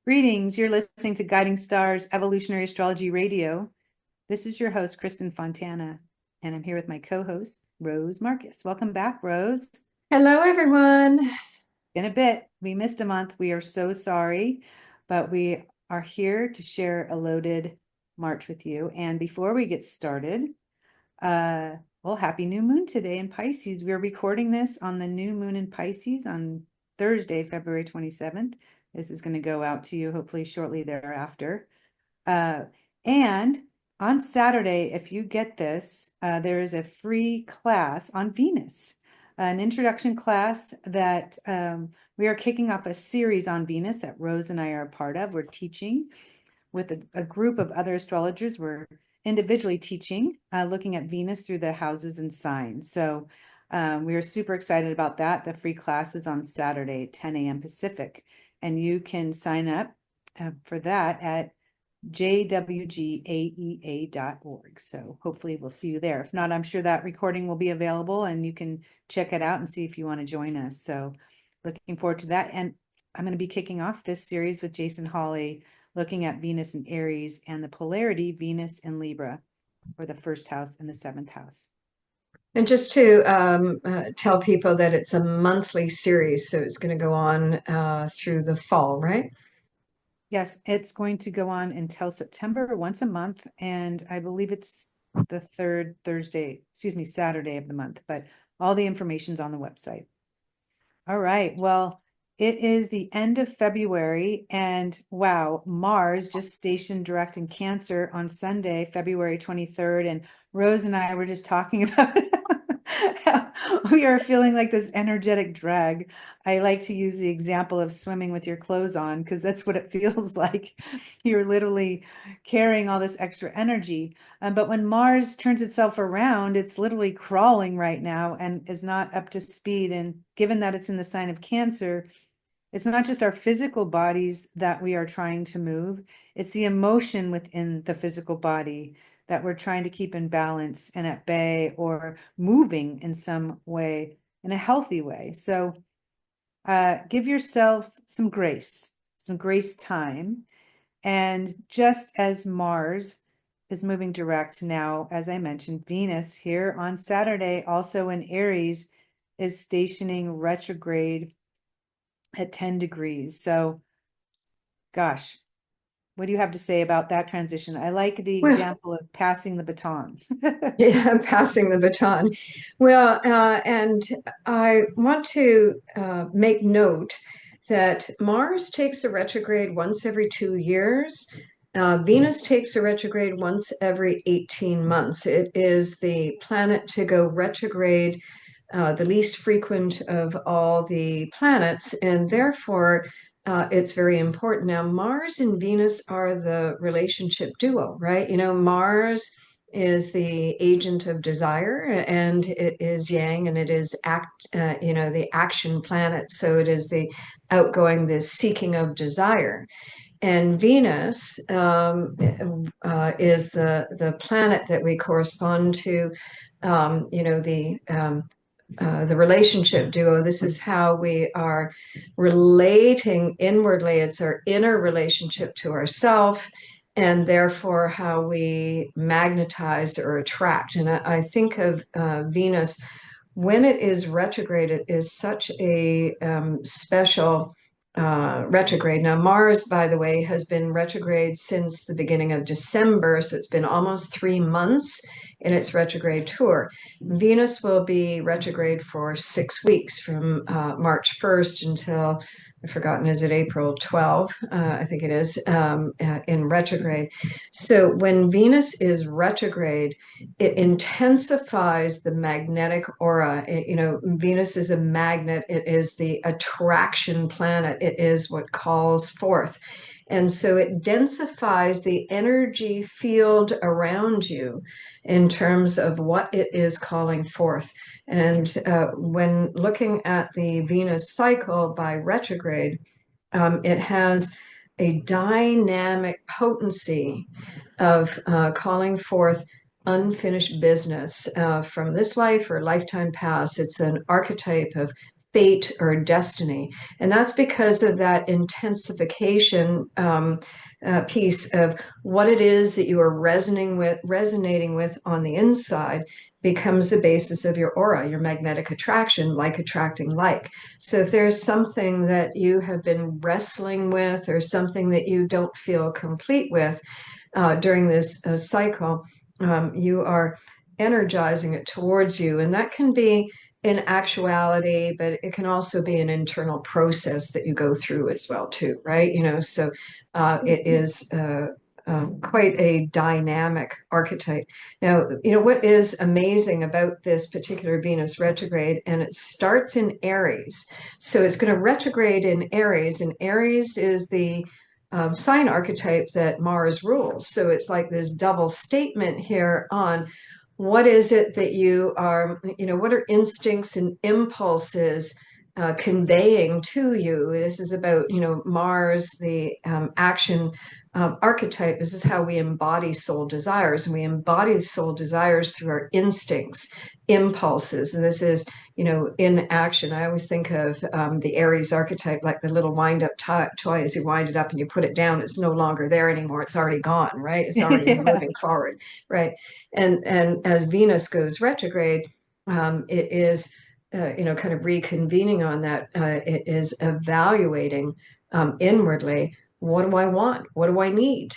Greetings. You're listening to Guiding Stars Evolutionary Astrology Radio. This is your host, Kristin Fontana, and I'm here with my co-host, Rose Marcus. Welcome back, Rose. Hello, everyone. Been a bit. We missed a month. We are so sorry, but we are here to share a loaded March with you. And before we get started, well, happy new moon today in Pisces. We're recording this on the new moon in Pisces on Thursday, February 27th. This is going to go out to you hopefully shortly thereafter. And on Saturday, if you get this, there is a free class on Venus, an introduction class that we are kicking off a series on Venus that Rose and I are a part of. We're teaching with a group of other astrologers. We're individually teaching, looking at Venus through the houses and signs. So we are super excited about that. The free class is on Saturday at 10 a.m. Pacific, and you can sign up for that at jwgaea.org. So hopefully we'll see you there. If not, I'm sure that recording will be available and you can check it out and see if you want to join us. So looking forward to that. And I'm going to be kicking off this series with Jason Hawley, looking at Venus in Aries and the polarity Venus in Libra for the first house and the seventh house. And just to tell people that it's a monthly series, so it's going to go on through the fall, right? Yes, it's going to go on until September, once a month, and I believe it's the third Saturday of the month, but all the information's on the website. All right, well, it is the end of February, and wow, Mars just stationed direct in Cancer on Sunday, February 23rd, and Rose and I were just talking about how we are feeling like this energetic drag. I like to use the example of swimming with your clothes on because that's what it feels like. You're literally carrying all this extra energy. But when Mars turns itself around, it's literally crawling right now and is not up to speed. And given that it's in the sign of Cancer, it's not just our physical bodies that we are trying to move, it's the emotion within the physical body that we're trying to keep in balance and at bay or moving in some way, in a healthy way. So give yourself some grace time. And just as Mars is moving direct now, as I mentioned, Venus here on Saturday, also in Aries, is stationing retrograde at 10 degrees. So, gosh, what do you have to say about that transition? I like the Well, example of passing the baton. yeah, I'm passing the baton. Well, and I want to make note that Mars takes a retrograde once every 2 years. Venus takes a retrograde once every 18 months. It is the planet to go retrograde, the least frequent of all the planets, and therefore it's very important. Now, Mars and Venus are the relationship duo, right? You know, Mars is the agent of desire, and it is yang, and it is the action planet. So it is the outgoing, the seeking of desire. And Venus is the planet that we correspond to, the relationship duo. This is how we are relating inwardly. It's our inner relationship to ourself, and therefore how we magnetize or attract. And I think of Venus when it is retrograde. It is such a special retrograde. Now, Mars, by the way, has been retrograde since the beginning of December, so it's been almost 3 months in its retrograde tour. Venus will be retrograde for 6 weeks from March 1st until, I've forgotten, is it April 12? I think it is, in retrograde. So when Venus is retrograde, it intensifies the magnetic aura. Venus is a magnet. It is the attraction planet. It is what calls forth. And so it densifies the energy field around you in terms of what it is calling forth. And when looking at the Venus cycle by retrograde, it has a dynamic potency of calling forth unfinished business from this life or lifetime past. It's an archetype of fate or destiny. And that's because of that intensification piece of what it is that you are resonating with on the inside becomes the basis of your aura, your magnetic attraction, like attracting like. So if there's something that you have been wrestling with or something that you don't feel complete with during this cycle, you are energizing it towards you. And that can be in actuality, but it can also be an internal process that you go through as well too, right? So it is quite a dynamic archetype. Now, what is amazing about this particular Venus retrograde, and it starts in Aries. So it's going to retrograde in Aries, and Aries is the sign archetype that Mars rules. So it's like this double statement here on what is it that you are, what are instincts and impulses conveying to you? This is about, Mars, the action archetype. This is how we embody soul desires, and we embody soul desires through our instincts, impulses. And this is, in action. I always think of the Aries archetype like the little wind-up toy. As you wind it up and you put it down, it's no longer there anymore. It's already gone, right? It's already Yeah. moving forward, right? And as Venus goes retrograde, it is kind of reconvening on that. It is evaluating inwardly. What do I want? What do I need?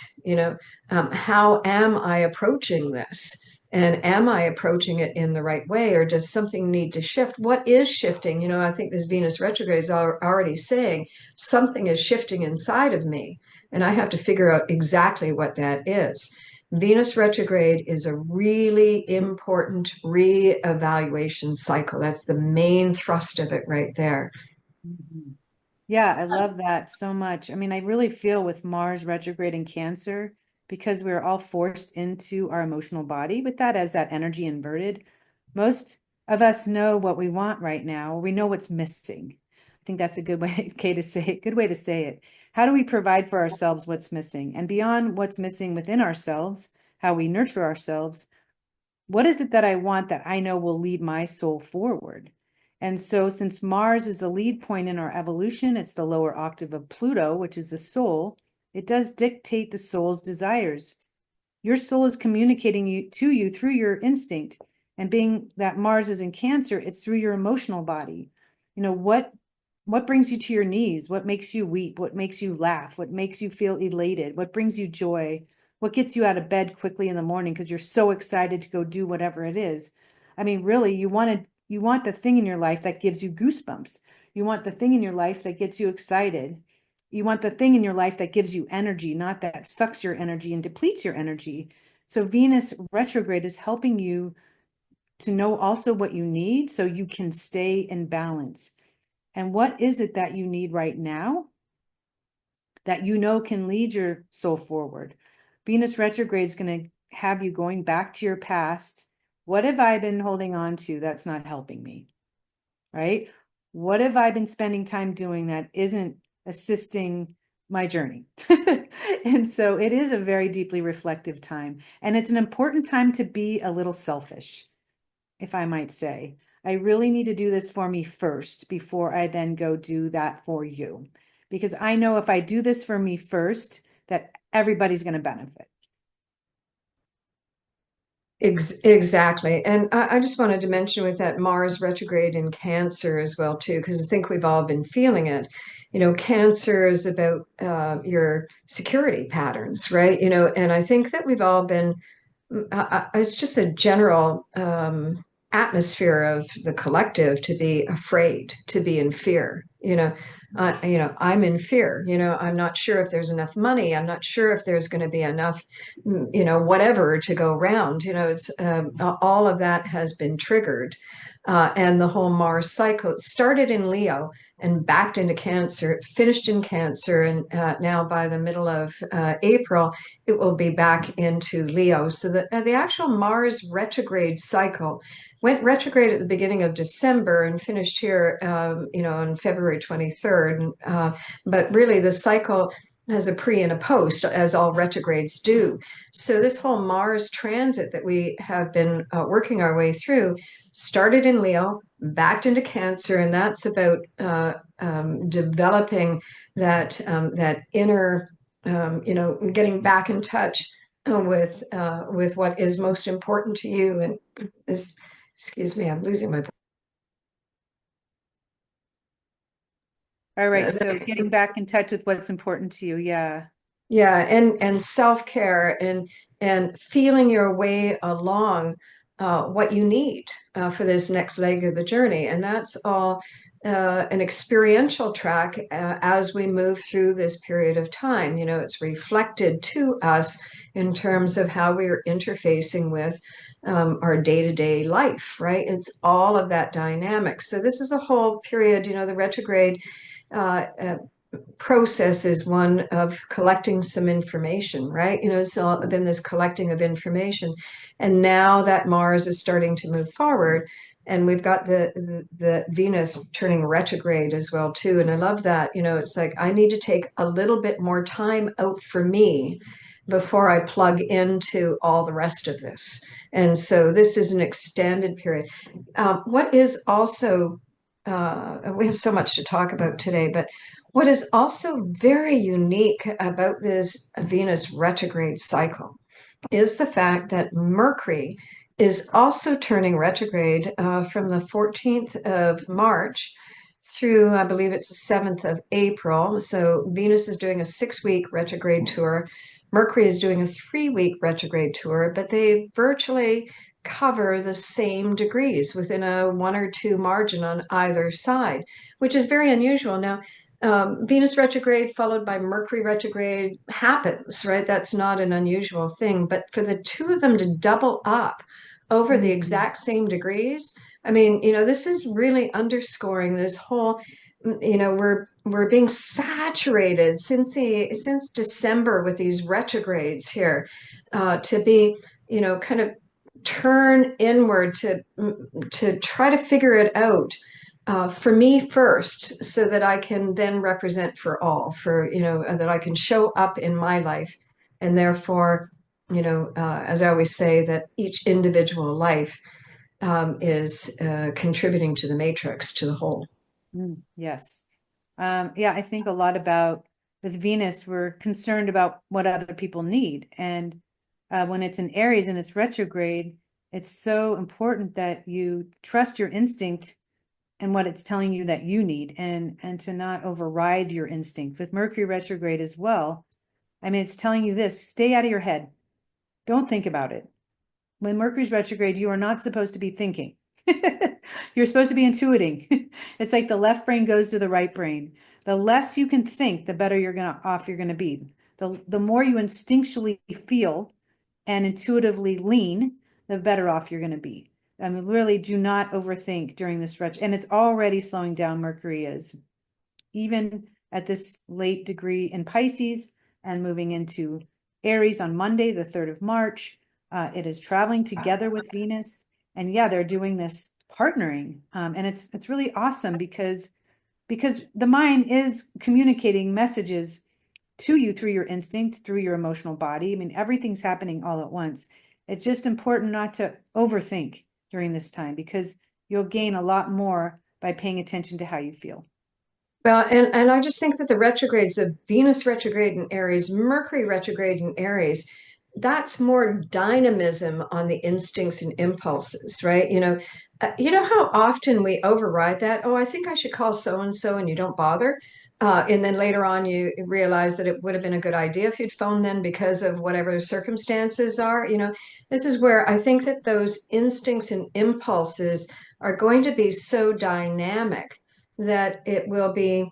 How am I approaching this? And am I approaching it in the right way, or does something need to shift? What is shifting? I think this Venus retrograde is already saying something is shifting inside of me, and I have to figure out exactly what that is. Venus retrograde is a really important reevaluation cycle. That's the main thrust of it right there. Mhm. Yeah, I love that so much. I mean, I really feel with Mars retrograde in Cancer, because we're all forced into our emotional body with that as that energy inverted. Most of us know what we want right now. We know what's missing. I think that's a good way, okay, to say it, good way to say it. How do we provide for ourselves what's missing? And beyond what's missing within ourselves, how we nurture ourselves, what is it that I want that I know will lead my soul forward? And so, since Mars is the lead point in our evolution, it's the lower octave of Pluto, which is the soul, it does dictate the soul's desires. Your soul is communicating to you through your instinct. And being that Mars is in Cancer, it's through your emotional body. What brings you to your knees? What makes you weep? What makes you laugh? What makes you feel elated? What brings you joy? What gets you out of bed quickly in the morning because you're so excited to go do whatever it is? I mean, really, you want the thing in your life that gives you goosebumps. You want the thing in your life that gets you excited. You want the thing in your life that gives you energy, not that sucks your energy and depletes your energy. So Venus retrograde is helping you to know also what you need so you can stay in balance. And what is it that you need right now that can lead your soul forward? Venus retrograde is going to have you going back to your past. What have I been holding on to that's not helping me? Right? What have I been spending time doing that isn't assisting my journey? And so it is a very deeply reflective time. And it's an important time to be a little selfish, if I might say. I really need to do this for me first before I then go do that for you. Because I know if I do this for me first, that everybody's going to benefit. Exactly. And I just wanted to mention with that Mars retrograde in Cancer as well, too, because I think we've all been feeling it. Cancer is about your security patterns, right? And I think that we've all been, it's just a general atmosphere of the collective to be afraid, to be in fear. I'm in fear. I'm not sure if there's enough money. I'm not sure if there's going to be enough, whatever to go around. It's all of that has been triggered. And the whole Mars cycle, it started in Leo and backed into Cancer. It finished in Cancer, and now by the middle of April, it will be back into Leo. So the actual Mars retrograde cycle went retrograde at the beginning of December and finished here, on February 23rd. But really, the cycle has a pre and a post, as all retrogrades do. So this whole Mars transit that we have been working our way through started in Leo, backed into Cancer, and that's about developing that inner, getting back in touch with what is most important to you. And this, excuse me, I'm losing my. All right. So getting back in touch with what's important to you. Yeah. Yeah, and self-care and feeling your way along what you need for this next leg of the journey. And that's all an experiential track as we move through this period of time. It's reflected to us in terms of how we are interfacing with our day-to-day life, right? It's all of that dynamic. So this is a whole period, the retrograde uh, uh, process is one of collecting some information, right? It's all been this collecting of information. And now that Mars is starting to move forward, and we've got the Venus turning retrograde as well too. And I love that. It's like I need to take a little bit more time out for me before I plug into all the rest of this. And so this is an extended period. What is also we have so much to talk about today, but what is also very unique about this Venus retrograde cycle is the fact that Mercury is also turning retrograde from the 14th of March through, I believe it's the 7th of April. So Venus is doing a 6-week retrograde tour. Mercury is doing a 3-week retrograde tour, but they virtually cover the same degrees within a 1 or 2 margin on either side, which is very unusual. Now, Venus retrograde followed by Mercury retrograde happens, right? That's not an unusual thing. But for the two of them to double up over the exact same degrees, I mean, this is really underscoring this whole, we're being saturated since December with these retrogrades here, to be, kind of turn inward to try to figure it out for me first, so that I can then represent for all, that I can show up in my life. And therefore, as I always say, that each individual life is contributing to the matrix, to the whole. Yes. Yeah, I think a lot about with Venus, we're concerned about what other people need. And when it's in Aries and it's retrograde, it's so important that you trust your instinct and what it's telling you that you need, and to not override your instinct. With Mercury retrograde as well, I mean, it's telling you this: stay out of your head. Don't think about it. When Mercury's retrograde, you are not supposed to be thinking. You're supposed to be intuiting. It's like the left brain goes to the right brain. The less you can think, the better you're gonna be. The more you instinctually feel and intuitively lean, the better off you're gonna be. I mean, really do not overthink during this stretch. And it's already slowing down. Mercury is, even at this late degree in Pisces and moving into Aries on Monday, the 3rd of March. It is traveling together with Venus. And yeah, they're doing this partnering. And it's really awesome because the mind is communicating messages to you through your instinct, through your emotional body. I mean, everything's happening all at once. It's just important not to overthink during this time, because you'll gain a lot more by paying attention to how you feel. Well, and I just think that the retrogrades of Venus retrograde in Aries, Mercury retrograde in Aries, that's more dynamism on the instincts and impulses, right? You know how often we override that. Oh, I think I should call so and so, and you don't bother. And then later on, you realize that it would have been a good idea if you'd phoned then because of whatever the circumstances are. This is where I think that those instincts and impulses are going to be so dynamic that it will be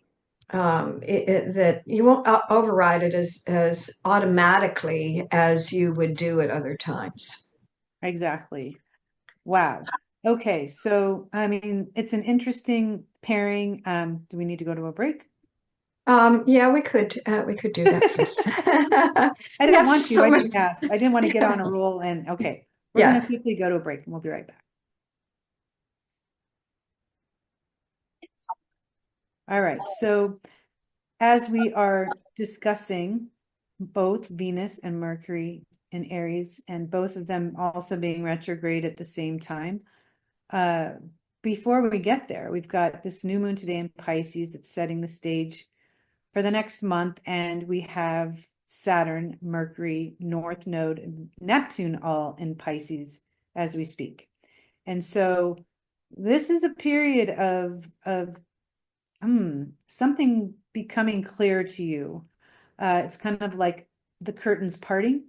that you won't override it as automatically as you would do at other times. Exactly. Wow. Okay. So, I mean, it's an interesting pairing. Do we need to go to a break? Yeah, we could do that, please. I We didn't have want to. so I much. just asked. I didn't want to get Yeah, on a roll. And okay, we're going to yeah. quickly go to a break and we'll be right back. All right. So as we are discussing both Venus and Mercury in Aries, and both of them also being retrograde at the same time, before we get there, we've got this new moon today in Pisces that's setting the stage for the next month, and we have Saturn, Mercury, North Node, and Neptune all in Pisces as we speak. And so this is a period of something becoming clear to you. It's kind of like the curtains parting.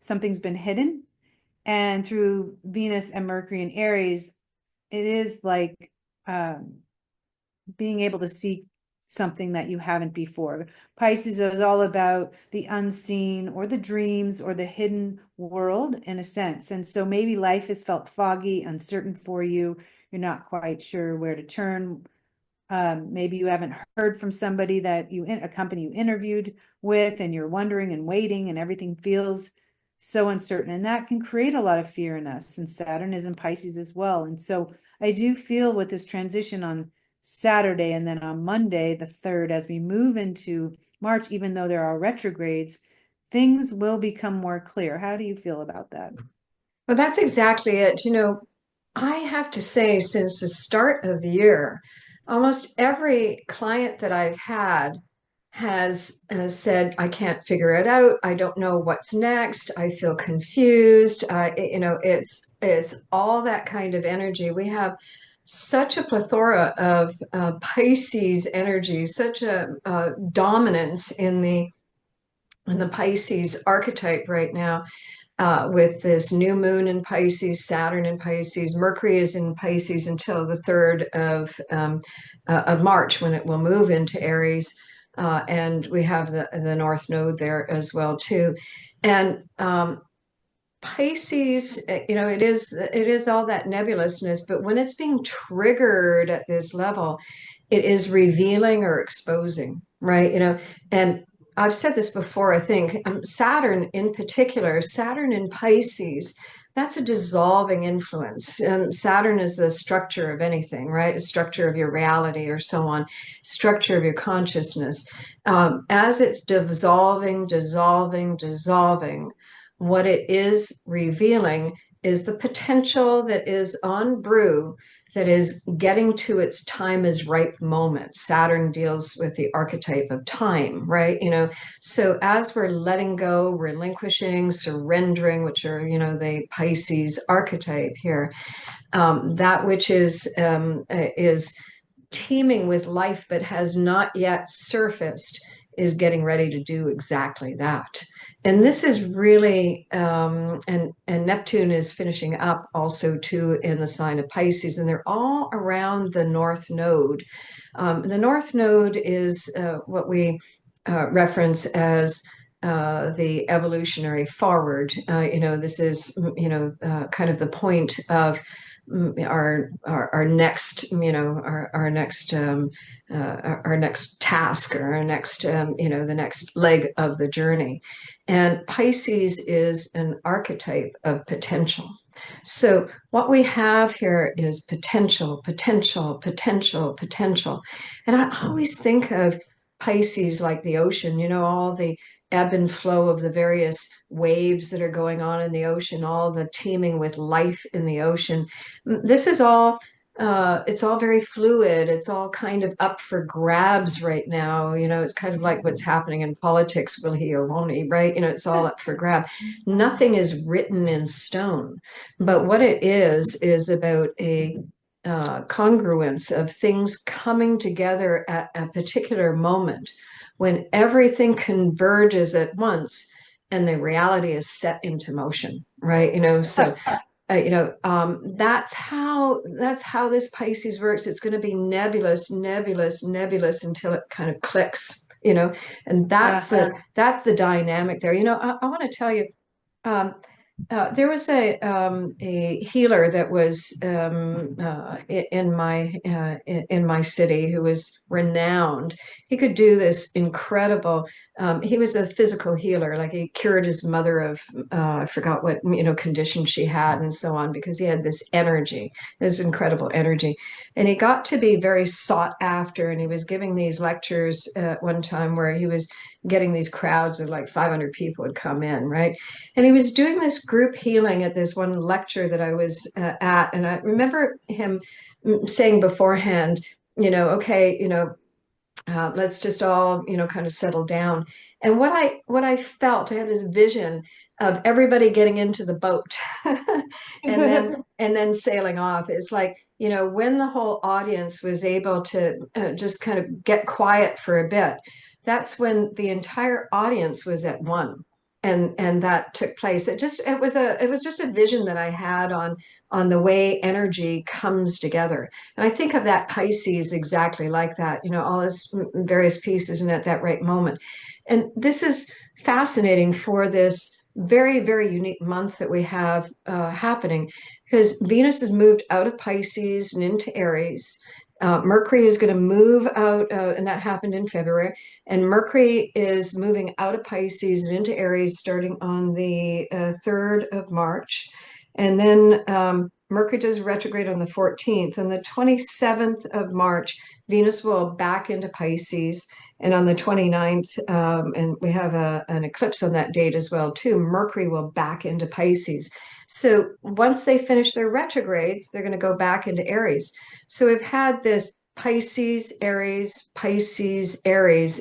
Something's been hidden. And through Venus and Mercury in Aries, it is like being able to see something that you haven't before. Pisces is all about the unseen or the dreams or the hidden world in a sense. And so maybe life has felt foggy, uncertain for you. You're not quite sure where to turn. Maybe you haven't heard from somebody that a company you interviewed with, and you're wondering and waiting, and everything feels so uncertain. And that can create a lot of fear in us. And Saturn is in Pisces as well. And so I do feel with this transition on Saturday and then on Monday, the 3rd, as we move into March, even though there are retrogrades, things will become more clear. How do you feel about that? Well, that's exactly it. I have to say, since the start of the year, almost every client that I've had has said, I can't figure it out. I don't know what's next. I feel confused. It's all that kind of energy. We have such a plethora of Pisces energy, such a dominance in the Pisces archetype right now, with this new moon in Pisces, Saturn in Pisces. Mercury is in Pisces until the 3rd of March, when it will move into Aries. And we have the North Node there as well too. And Pisces, it is all that nebulousness, but when it's being triggered at this level, it is revealing or exposing, right? And I've said this before, I think, Saturn in particular, Saturn in Pisces, that's a dissolving influence. Saturn is the structure of anything, right? A structure of your reality or so on, structure of your consciousness. As it's dissolving, dissolving, dissolving, what it is revealing is the potential that is on brew, that is getting to its time is ripe moment. Saturn deals with the archetype of time, right? So as we're letting go, relinquishing, surrendering, which are, the Pisces archetype here, that which is teeming with life but has not yet surfaced, is getting ready to do exactly that. And this is really, and Neptune is finishing up also too in the sign of Pisces, and they're all around the North Node. The North Node is what we reference as the evolutionary forward. This is, kind of the point of our next, our next task, or our next, the next leg of the journey. And Pisces is an archetype of potential. So what we have here is potential, potential, potential, potential. And I always think of Pisces like the ocean, all the ebb and flow of the various waves that are going on in the ocean, all the teeming with life in the ocean. This is all, it's all very fluid. It's all kind of up for grabs right now. It's kind of like what's happening in politics, will he or won't he, right? It's all up for grab. Nothing is written in stone, but what it is about a congruence of things coming together at a particular moment, when everything converges at once and the reality is set into motion, right? So that's how this Pisces works. It's going to be nebulous, nebulous, nebulous until it kind of clicks, and that's the dynamic there. I want to tell you, There was a healer that was in my city who was renowned. He could do this incredible. He was a physical healer, like he cured his mother of I forgot what condition she had and so on, because he had this energy, this incredible energy, and he got to be very sought after. And he was giving these lectures at one time where he was getting these crowds of like 500 people would come in, right? And he was doing this group healing at this one lecture that I was at. And I remember him saying beforehand, okay, let's just all, kind of settle down. And what I felt, I had this vision of everybody getting into the boat and then sailing off. It's like, when the whole audience was able to just kind of get quiet for a bit, that's when the entire audience was at one. And that took place. It was just a vision that I had on the way energy comes together. And I think of that Pisces exactly like that, all its various pieces and at that right moment. And this is fascinating for this very, very unique month that we have happening, because Venus has moved out of Pisces and into Aries. Mercury is going to move out, and that happened in February. And Mercury is moving out of Pisces and into Aries starting on the 3rd of March. And then Mercury does retrograde on the 14th. On the 27th of March, Venus will back into Pisces. And on the 29th, and we have an eclipse on that date as well, too, Mercury will back into Pisces. So once they finish their retrogrades, they're going to go back into Aries. So we've had this Pisces, Aries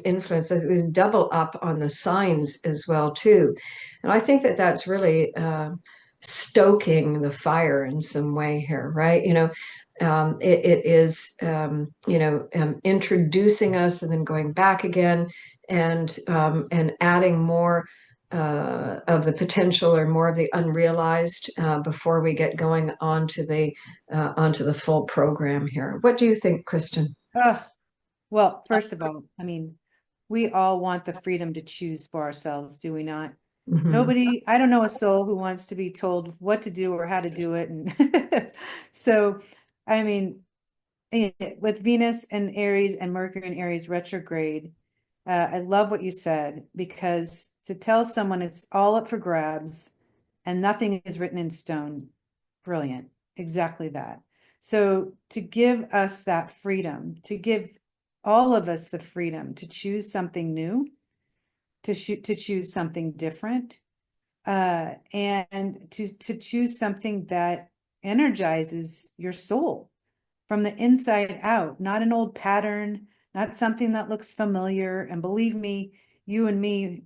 influence. It was double up on the signs as well, too. And I think that that's really stoking the fire in some way here, right? It is, introducing us and then going back again, and adding more of the potential or more of the unrealized before we get going onto the full program here. What do you think, Kristin? Ugh. Well, first of all, I mean, we all want the freedom to choose for ourselves, do we not? Mhm. Nobody, I don't know a soul who wants to be told what to do or how to do it. And so, I mean, with Venus and Aries and Mercury and Aries retrograde, I love what you said, because to tell someone it's all up for grabs and nothing is written in stone, brilliant. Exactly that. So to give us that freedom, to give all of us the freedom to choose something new, to choose something different, and to choose something that energizes your soul from the inside out, not an old pattern, not something that looks familiar. And believe me, you and me,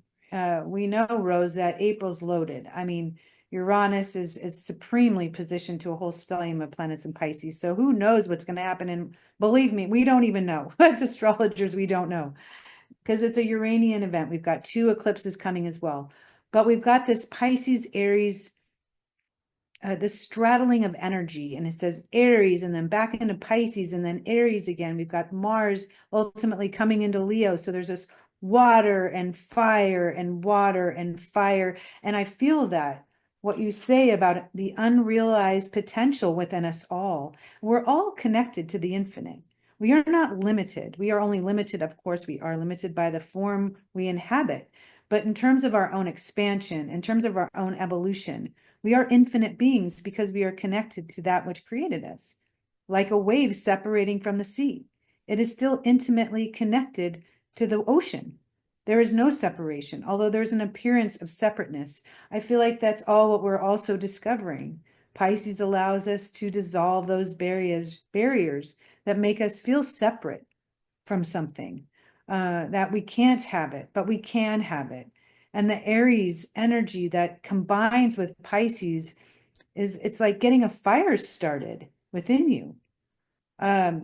we know, Rose, that April's loaded. I mean, Uranus is supremely positioned to a whole stellium of planets in Pisces. So who knows what's going to happen? And believe me, we don't even know. As astrologers, we don't know, because it's a Uranian event. We've got 2 eclipses coming as well. But we've got this Pisces Aries, this straddling of energy, and it says Aries and then back into Pisces and then Aries again. We've got Mars ultimately coming into Leo. So there's this water and fire and water and fire. And I feel that what you say about the unrealized potential within us all, we're all connected to the infinite. We are not limited. We are only limited, of course, we are limited by the form we inhabit. But in terms of our own expansion, in terms of our own evolution, we are infinite beings because we are connected to that which created us. Like a wave separating from the sea, it is still intimately connected to the ocean. There is no separation, although there's an appearance of separateness. I feel like that's all what we're also discovering. Pisces allows us to dissolve those barriers that make us feel separate from something, that we can't have it, but we can have it. And the Aries energy that combines with Pisces it's like getting a fire started within you. I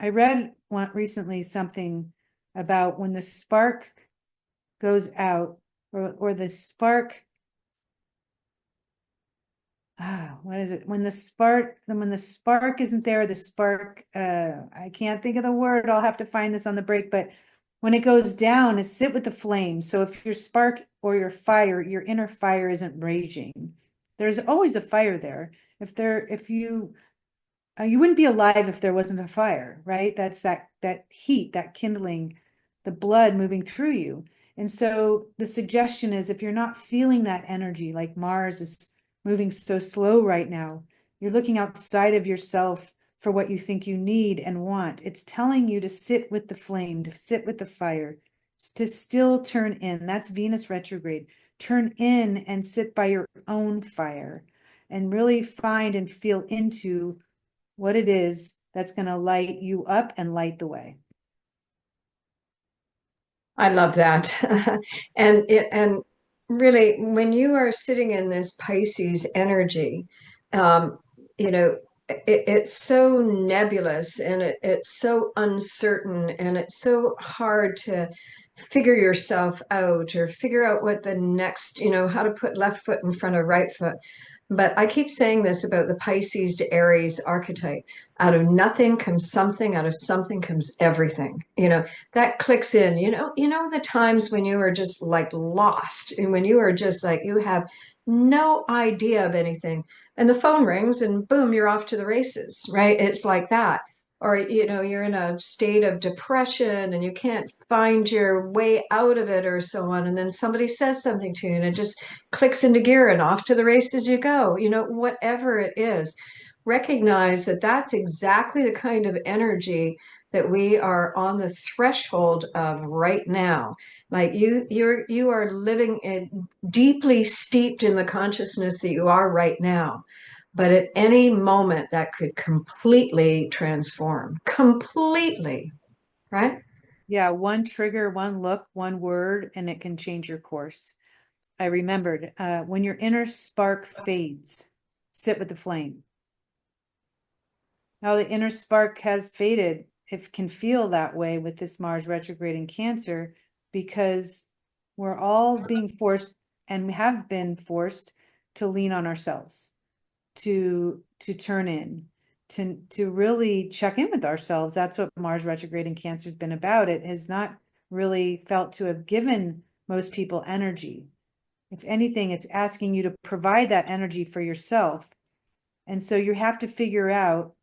read recently something about when the spark goes out, or the spark, what is it? When the spark isn't there, the spark, I can't think of the word. I'll have to find this on the break, but When it goes down, is sit with the flame. So if your spark or your fire, your inner fire isn't raging, there's always a fire there. If you you wouldn't be alive if there wasn't a fire, right? That's that heat, that kindling, the blood moving through you. And so the suggestion is, if you're not feeling that energy, like Mars is moving so slow right now, you're looking outside of yourself for what you think you need and want. It's telling you to sit with the flame, to sit with the fire, to still turn in. That's Venus retrograde. Turn in and sit by your own fire and really find and feel into what it is that's going to light you up and light the way. I love that. And really, when you are sitting in this Pisces energy, um, you know, it's so nebulous and it's so uncertain and it's so hard to figure yourself out or figure out what the next, how to put left foot in front of right foot. But I keep saying this about the Pisces to Aries archetype. Out of nothing comes something, out of something comes everything. That clicks in. The times when you are just like lost and when you are just like you have no idea of anything. And the phone rings and boom, you're off to the races, right? It's like that. Or, you're in a state of depression and you can't find your way out of it or so on. And then somebody says something to you and it just clicks into gear and off to the races you go. Whatever it is, recognize that that's exactly the kind of energy that we are on the threshold of right now. Like you are living in deeply steeped in the consciousness that you are right now. But at any moment that could completely transform, completely, right? Yeah, one trigger, one look, one word, and it can change your course. I remembered when your inner spark fades, sit with the flame. Now the inner spark has faded. It can feel that way with this Mars retrograde in Cancer because we're all being forced and have been forced to lean on ourselves, to turn in, to really check in with ourselves. That's what Mars retrograde in Cancer has been about. It has not really felt to have given most people energy. If anything, it's asking you to provide that energy for yourself. And so you have to figure out,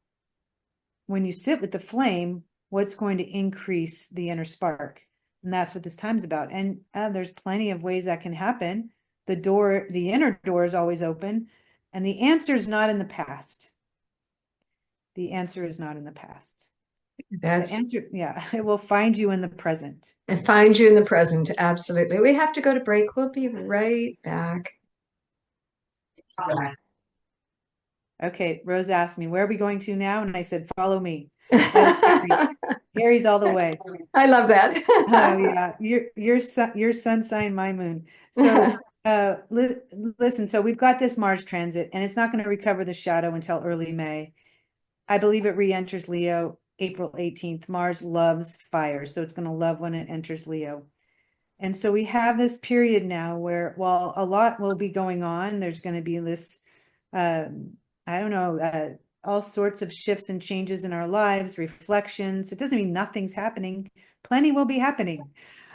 when you sit with the flame, what's going to increase the inner spark. And that's what this time's about. And there's plenty of ways that can happen. The inner door is always open. And the answer is not in the past. The answer is not in the past. The answer, yeah, it will find you in the present. And find you in the present. Absolutely. We have to go to break. We'll be right back. Okay, Rose asked me, where are we going to now? And I said, follow me. Gary's all the way. I love that. Oh yeah, your sun sign, my moon. So listen, so we've got this Mars transit, and it's not going to recover the shadow until early May. I believe it re-enters Leo April 18th. Mars loves fire, so it's going to love when it enters Leo. And so we have this period now where, while a lot will be going on, there's going to be this, I don't know, all sorts of shifts and changes in our lives, reflections. It doesn't mean nothing's happening. Plenty will be happening.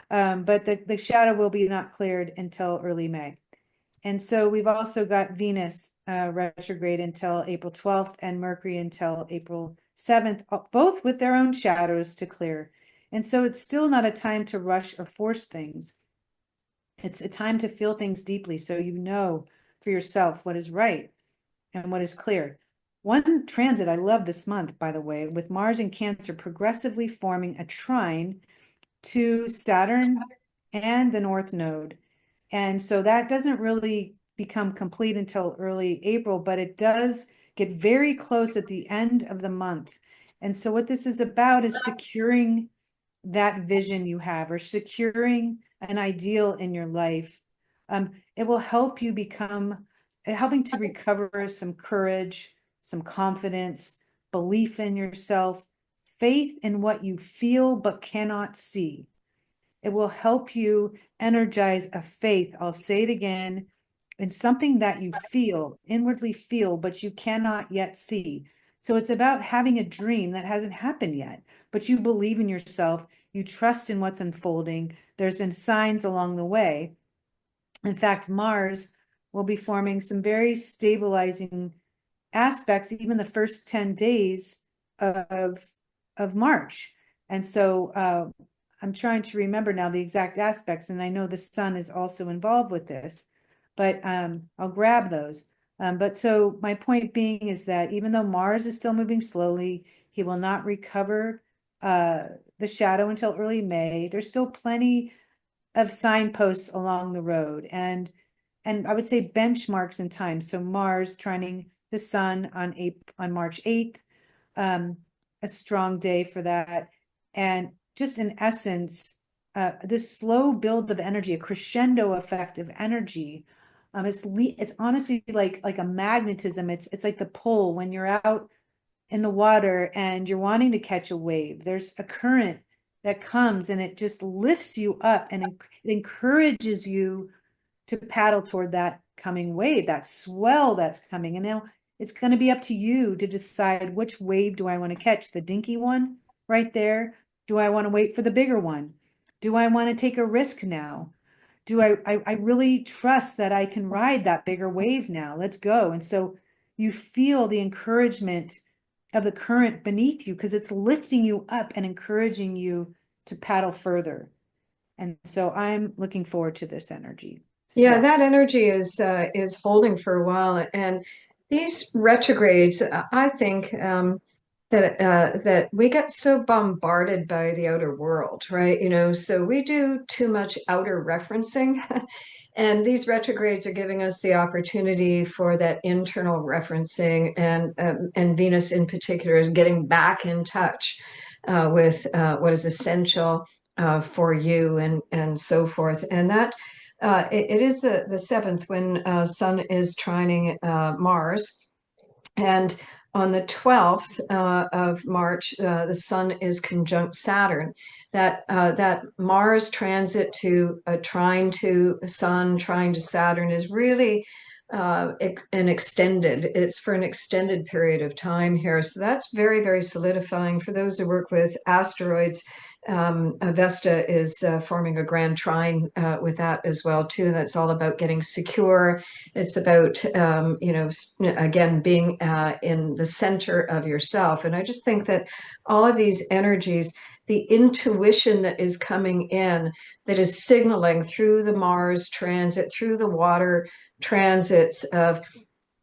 But the shadow will be not cleared until early May. And so we've also got Venus retrograde until April 12th and Mercury until April 7th, both with their own shadows to clear. And so it's still not a time to rush or force things. It's a time to feel things deeply so you know for yourself what is right and what is clear. One transit I love this month, by the way, with Mars in Cancer progressively forming a trine to Saturn and the North Node. And so that doesn't really become complete until early April, but it does get very close at the end of the month. And so what this is about is securing that vision you have, or securing an ideal in your life. It will help you helping to recover some courage, some confidence, belief in yourself, faith in what you feel but cannot see. It will help you energize a faith, I'll say it again, in something that you feel, inwardly feel, but you cannot yet see. So it's about having a dream that hasn't happened yet, but you believe in yourself. You trust in what's unfolding. There's been signs along the way. In fact, Mars will be forming some very stabilizing aspects, even the first 10 days of March. And so I'm trying to remember now the exact aspects, and I know the sun is also involved with this, but I'll grab those. But so my point being is that even though Mars is still moving slowly, he will not recover the shadow until early May. There's still plenty of signposts along the road, and I would say benchmarks in time. So Mars trining the sun on March 8th, a strong day for that. And just in essence, this slow build of energy, a crescendo effect of energy. It's honestly like a magnetism. It's like the pull when you're out in the water and you're wanting to catch a wave. There's a current that comes and it just lifts you up, and it encourages you to paddle toward that coming wave, that swell that's coming. And now it's going to be up to you to decide, which wave do I want to catch? The dinky one right there? Do I want to wait for the bigger one? Do I want to take a risk now? Do I really trust that I can ride that bigger wave now? Let's go. And so you feel the encouragement of the current beneath you because it's lifting you up and encouraging you to paddle further. And so I'm looking forward to this energy. Yeah, Swell. that energy is holding for a while, and these retrogrades, I think that we get so bombarded by the outer world, right? You know, so we do too much outer referencing, and these retrogrades are giving us the opportunity for that internal referencing, and Venus in particular is getting back in touch with what is essential for you, and so forth, and that. It is the seventh when Sun is trining Mars, and on the 12th of March, the Sun is conjunct Saturn. That Mars transit to a trine to Sun, trine to Saturn is really it's for an extended period of time here. So that's very, very solidifying for those who work with asteroids. Vesta is forming a grand trine with that as well too, and that's all about getting secure. It's about again being in the center of yourself. And I just think that all of these energies, the intuition that is coming in, that is signaling through the Mars transit, through the water transits of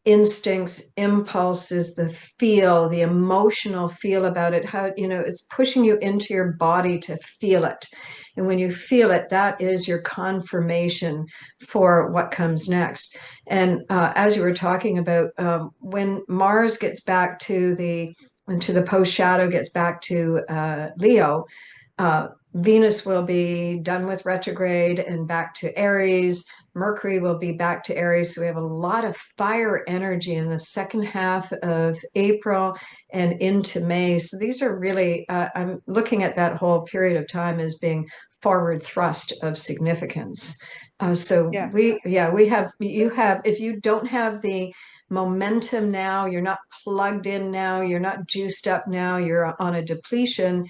instincts, impulses, the feel, the emotional feel about it, how, it's pushing you into your body to feel it. And when you feel it, that is your confirmation for what comes next. And as you were talking about, when Mars gets back into the post shadow, gets back to Leo, Venus will be done with retrograde and back to Aries. Mercury will be back to Aries. So we have a lot of fire energy in the second half of April and into May. So these are really, I'm looking at that whole period of time as being forward thrust of significance. Yeah. If you don't have the momentum now, you're not plugged in now, you're not juiced up now, you're on a depletion,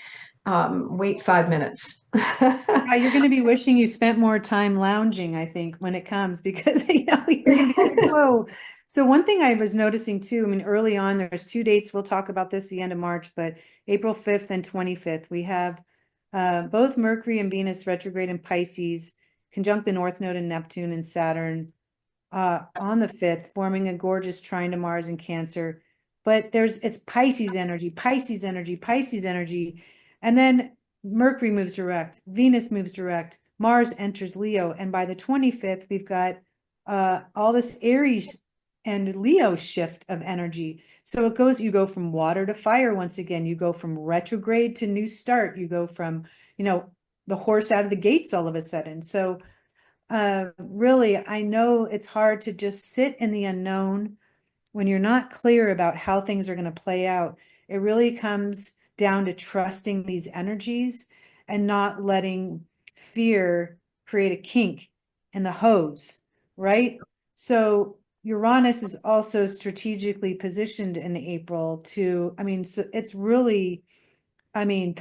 wait 5 minutes. Yeah, you're going to be wishing you spent more time lounging, I think, when it comes, because you're going to be like, whoa. So one thing I was noticing too, I mean, early on, there's 2 dates. We'll talk about this the end of March, but April 5th and 25th, we have both Mercury and Venus retrograde in Pisces, conjunct the North Node and Neptune and Saturn on the 5th, forming a gorgeous trine to Mars in Cancer. But it's Pisces energy, Pisces energy, Pisces energy. And then Mercury moves direct, Venus moves direct, Mars enters Leo. And by the 25th, we've got all this Aries and Leo shift of energy. So you go from water to fire once again. You go from retrograde to new start. You go from, the horse out of the gates all of a sudden. So really, I know it's hard to just sit in the unknown when you're not clear about how things are going to play out. It really comes down to trusting these energies and not letting fear create a kink in the hose, right? So Uranus is also strategically positioned in April so it's really, I mean,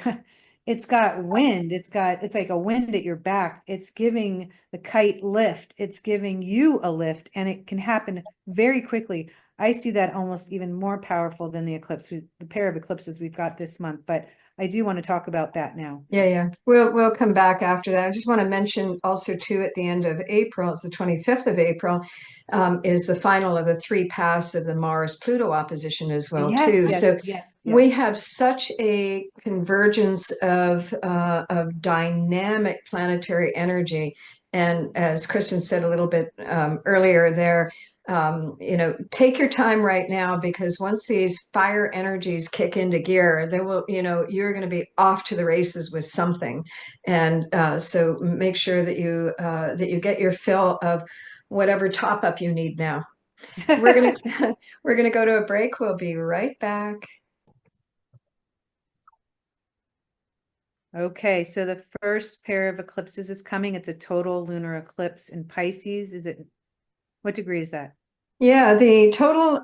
it's got wind. It's like a wind at your back. It's giving the kite lift. It's giving you a lift, and it can happen very quickly. I see that almost even more powerful than the eclipse, the pair of eclipses we've got this month. But I do want to talk about that now. Yeah. We'll come back after that. I just want to mention also too, at the end of April, it's the 25th of April, is the final of the 3 paths of the Mars-Pluto opposition as well Yes, too. yes, So yes, we yes. have such a convergence of dynamic planetary energy. And as Kristin said a little bit earlier there, take your time right now, because once these fire energies kick into gear, they will, you're going to be off to the races with something. And so make sure that you get your fill of whatever top up you need now. We're gonna we're gonna go to a break. We'll be right back. Okay, so the first pair of eclipses is coming. It's a total lunar eclipse in Pisces. What degree is that? Yeah, the total,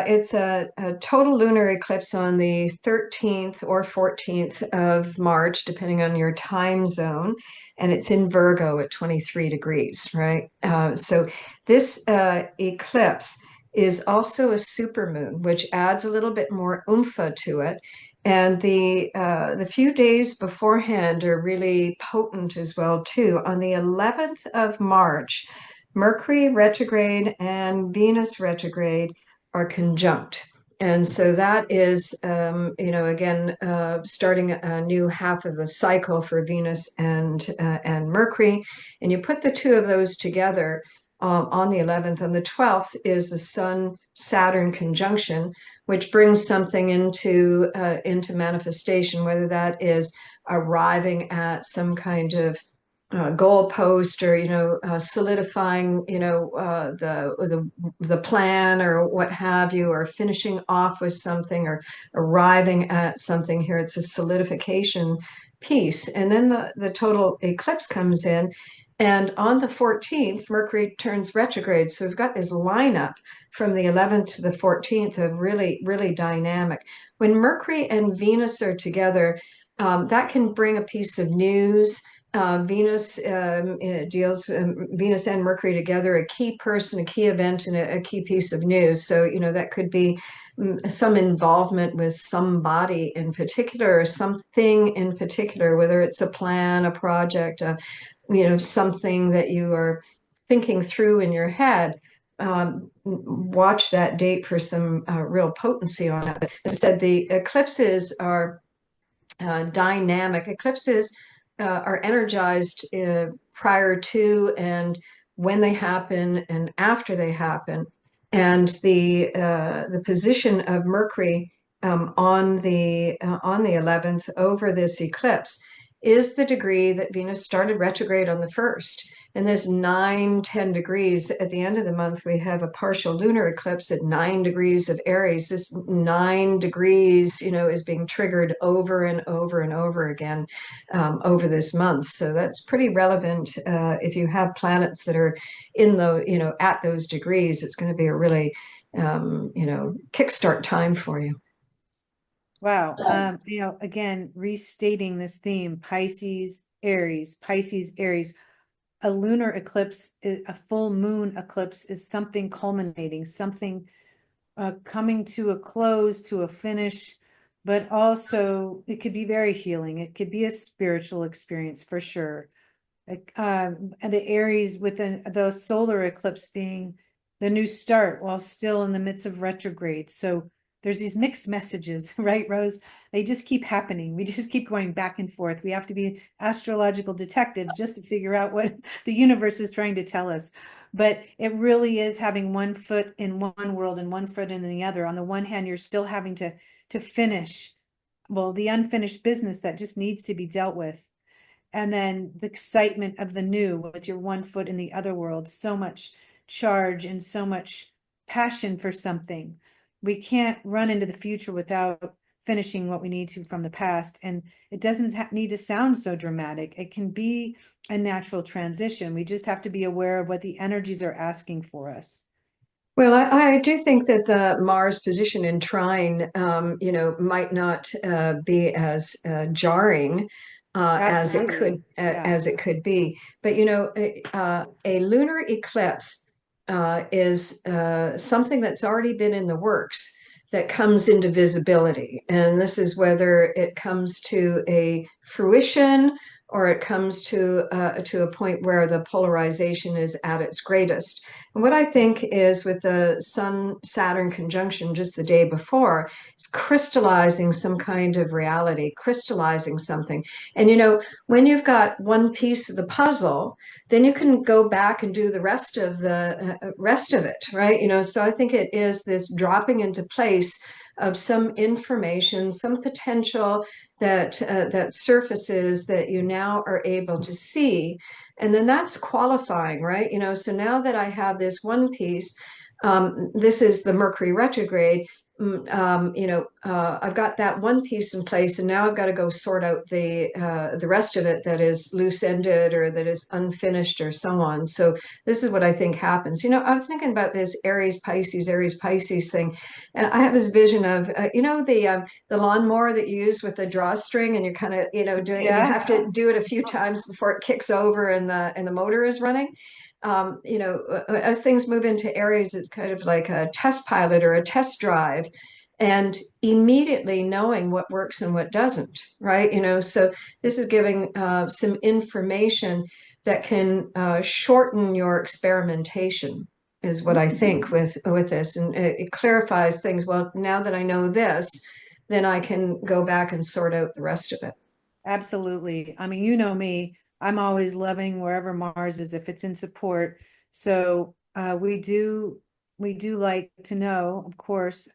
it's a total lunar eclipse on the 13th or 14th of March, depending on your time zone. And it's in Virgo at 23 degrees, right? So this eclipse is also a supermoon, which adds a little bit more oomph to it. And the few days beforehand are really potent as well, too. On the 11th of March, Mercury retrograde and Venus retrograde are conjunct. And so that is, again, starting a new half of the cycle for Venus and Mercury. And you put the two of those together on the 11th. And the 12th is the Sun-Saturn conjunction, which brings something into manifestation, whether that is arriving at some kind of goalpost, or solidifying the plan or what have you, or finishing off with something or arriving at something. Here it's a solidification piece. And then the total eclipse comes in, and on the 14th Mercury turns retrograde. So we've got this lineup from the 11th to the 14th of really, really dynamic. When Mercury and Venus are together, that can bring a piece of news. Venus deals Venus and Mercury together, a key person, a key event, and a key piece of news. So that could be some involvement with somebody in particular, or something in particular, whether it's a plan, a project, something that you are thinking through in your head. Watch that date for some real potency on that. As I said, the eclipses are dynamic. Eclipses are energized prior to and when they happen and after they happen. And the position of Mercury on the 11th over this eclipse is the degree that Venus started retrograde on the 1st. And this 9-10 degrees at the end of the month, we have a partial lunar eclipse at 9 degrees of Aries. This 9 degrees, is being triggered over and over and over again over this month. So that's pretty relevant. If you have planets that are at those degrees, it's going to be a really, kickstart time for you. Wow. Again, restating this theme, Pisces, Aries, Pisces, Aries. A lunar eclipse, a full moon eclipse is something culminating, something coming to a close, to a finish, but also it could be very healing. It could be a spiritual experience for sure. And the Aries within the solar eclipse being the new start while still in the midst of retrograde. So there's these mixed messages, right, Rose? They just keep happening. We just keep going back and forth. We have to be astrological detectives just to figure out what the universe is trying to tell us. But it really is having one foot in one world and one foot in the other. On the one hand, you're still having to finish, well, the unfinished business that just needs to be dealt with. And then the excitement of the new with your one foot in the other world, so much charge and so much passion for something. We can't run into the future without finishing what we need to from the past. And it doesn't need to sound so dramatic. It can be a natural transition. We just have to be aware of what the energies are asking for us. Well, I do think that the Mars position in trine, might not be as jarring Absolutely. Yeah. as it could be. But a lunar eclipse is something that's already been in the works that comes into visibility, and this is whether it comes to a fruition or it comes to a point where the polarization is at its greatest. And what I think is with the Sun Saturn conjunction just the day before, is crystallizing some kind of reality, crystallizing something. And when you've got one piece of the puzzle, then you can go back and do the rest of it, right? So I think it is this dropping into place of some information, some potential that surfaces that you now are able to see, and then that's qualifying, right? So now that I have this one piece, this is the Mercury retrograde. I've got that one piece in place, and now I've got to go sort out the rest of it that is loose ended or that is unfinished or so on. So this is what I think happens. I was thinking about this Aries Pisces thing, and I have this vision of the lawnmower that you use with the drawstring, and you're kind of doing, and you Yeah. have to do it a few times before it kicks over and the motor is running. As things move into Aries, it's kind of like a test pilot or a test drive, and immediately knowing what works and what doesn't, right? So this is giving some information that can shorten your experimentation, is what I think with this, and it clarifies things. Well, now that I know this, then I can go back and sort out the rest of it. Absolutely. I mean, you know me, I'm always loving wherever Mars is if it's in support. So we do like to know, of course,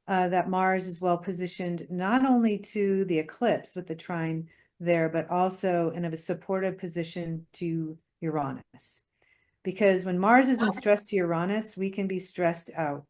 that Mars is well positioned not only to the eclipse with the trine there, but also in a supportive position to Uranus. Because when Mars is in stress to Uranus, we can be stressed out.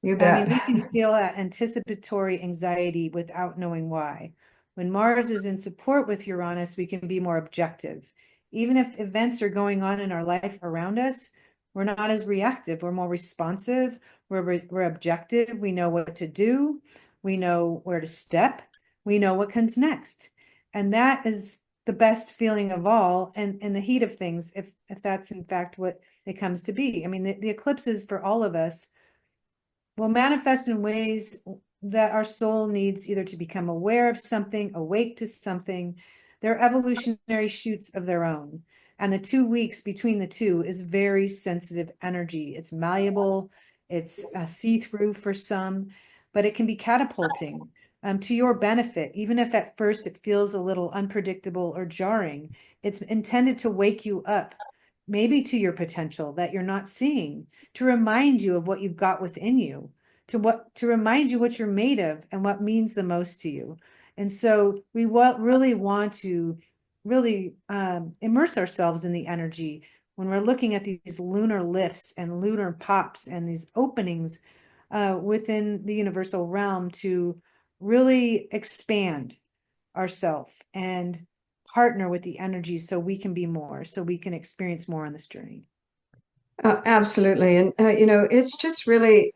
You I mean, bet. we can feel that anticipatory anxiety without knowing why. When Mars is in support with Uranus, we can be more objective. Even if events are going on in our life around us, we're not as reactive. We're more responsive. We're objective. We know what to do. We know where to step. We know what comes next. And that is the best feeling of all. And in the heat of things, if that's in fact what it comes to be. I mean, the eclipses for all of us will manifest in ways that our soul needs either to become aware of something, awake to something. They're evolutionary shoots of their own. And the 2 weeks between the two is very sensitive energy. It's malleable, it's see-through for some, but it can be catapulting to your benefit. Even if at first it feels a little unpredictable or jarring, it's intended to wake you up, maybe to your potential that you're not seeing, to remind you of what you've got within you, to remind you what you're made of and what means the most to you. And so we really want to really immerse ourselves in the energy when we're looking at these lunar lifts and lunar pops and these openings within the universal realm to really expand ourself and partner with the energy so we can be more, so we can experience more on this journey. Absolutely. And, it's just really,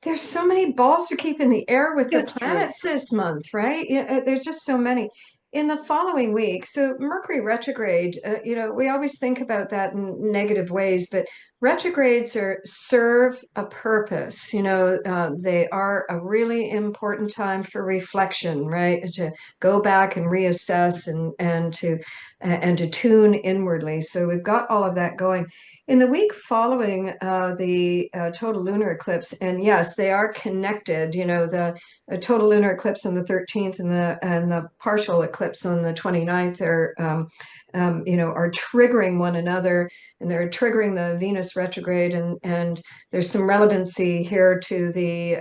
there's so many balls to keep in the air with the Just true. planets this month, right? There's just so many. In the following week, so Mercury retrograde, we always think about that in negative ways, but retrogrades serve a purpose. They are a really important time for reflection, right? To go back and reassess and to tune inwardly. So we've got all of that going. In the week following the total lunar eclipse, and yes, they are connected. The total lunar eclipse on the 13th and the partial eclipse on the 29th are triggering one another, and they're triggering the Venus retrograde, and there's some relevancy here to the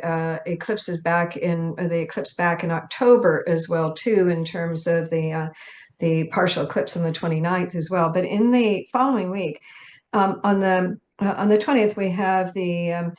eclipses back in the eclipse back in October as well too, in terms of the partial eclipse on the 29th as well. But in the following week, on the 20th, we have the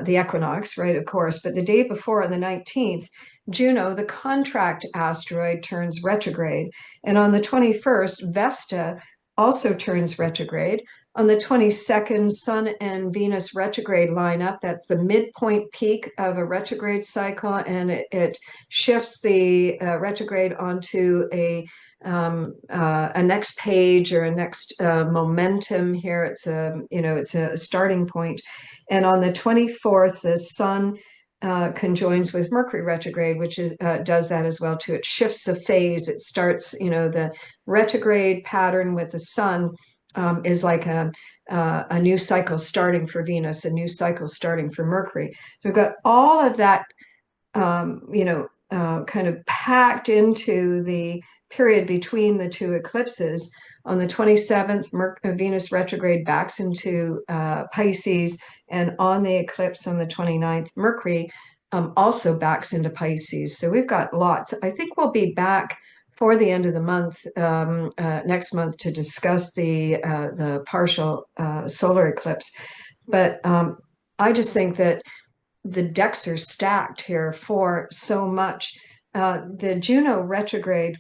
equinox, right, of course, but the day before, on the 19th, Juno, the contract asteroid, turns retrograde. And on the 21st, Vesta also turns retrograde. On the 22nd, Sun and Venus retrograde line up. That's the midpoint peak of a retrograde cycle, and it shifts the retrograde onto a next page or a next momentum here. It's a starting point. And on the 24th, the Sun conjoins with Mercury retrograde, which does that as well too. It shifts a phase. It starts, the retrograde pattern with the Sun is like a new cycle starting for Venus, a new cycle starting for Mercury. So we've got all of that, kind of packed into the period between the two eclipses. On the 27th, Venus retrograde backs into Pisces, and on the eclipse on the 29th, Mercury also backs into Pisces. So we've got lots. I think we'll be back for the end of the month, next month, to discuss the partial solar eclipse. But I just think that the decks are stacked here for so much. The Juno retrograde,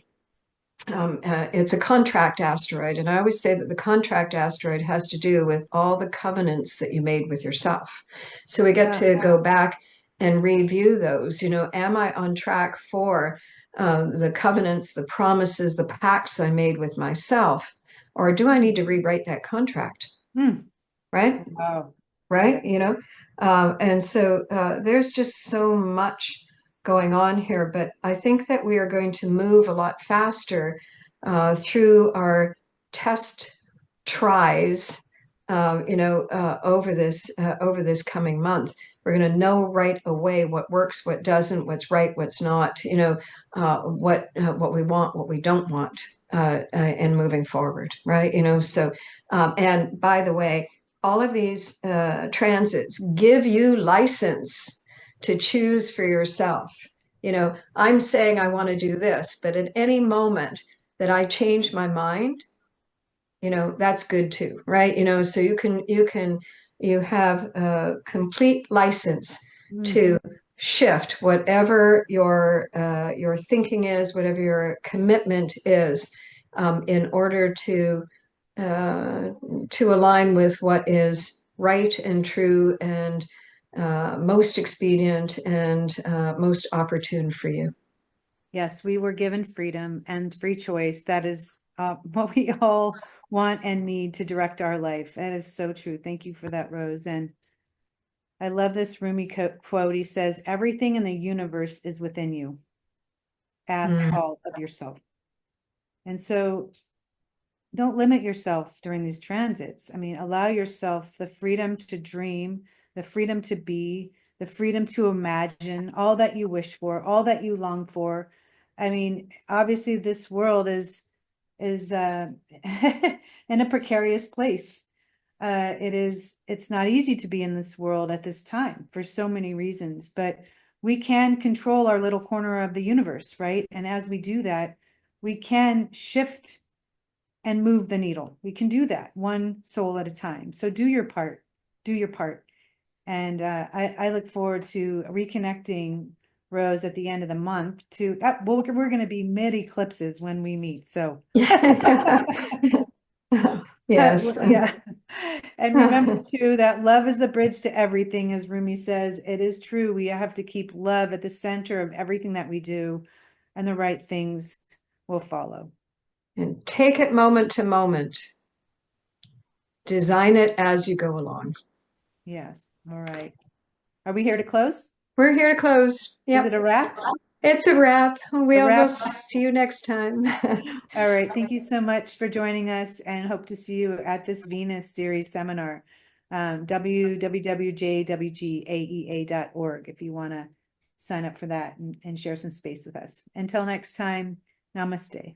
it's a contract asteroid, and I always say that the contract asteroid has to do with all the covenants that you made with yourself. So we get to go back and review those. Am I on track for the covenants, the promises, the pacts I made with myself, or do I need to rewrite that contract? Right? Wow. Right? And so there's just so much going on here, but I think that we are going to move a lot faster through our test tries, over this coming month. We're going to know right away what works, what doesn't, what's right, what's not, what we want, what we don't want, and moving forward, right? So, and by the way, all of these transits give you license to choose for yourself. I'm saying I want to do this, but at any moment that I change my mind, that's good too, right? So you have a complete license to shift whatever your thinking is, whatever your commitment is, in order to align with what is right and true and most expedient and most opportune for you. Yes, we were given freedom and free choice. That is what we all want and need to direct our life. That is so true. Thank you for that, Rose. And I love this Rumi quote. He says, everything in the universe is within you. Ask all of yourself. And so don't limit yourself during these transits. I mean, allow yourself the freedom to dream, the freedom to be, the freedom to imagine all that you wish for, all that you long for. I mean, obviously this world is in a precarious place. It's not easy to be in this world at this time for so many reasons, but we can control our little corner of the universe, right? And as we do that, we can shift and move the needle. We can do that one soul at a time. So do your part, do your part. And I look forward to reconnecting, Rose, at the end of the month to, well, we're going to be mid eclipses when we meet. So yes. Yeah. And remember too, that love is the bridge to everything. As Rumi says, it is true. We have to keep love at the center of everything that we do, and the right things will follow. And take it moment to moment. Design it as you go along. Yes. All right. Are we here to close? We're here to close. Yep. Is it a wrap? It's a wrap. We'll wrap. see you next time. All right. Thank you so much for joining us, and hope to see you at this Venus series seminar, www.jwgaea.org, if you want to sign up for that and share some space with us. Until next time, namaste.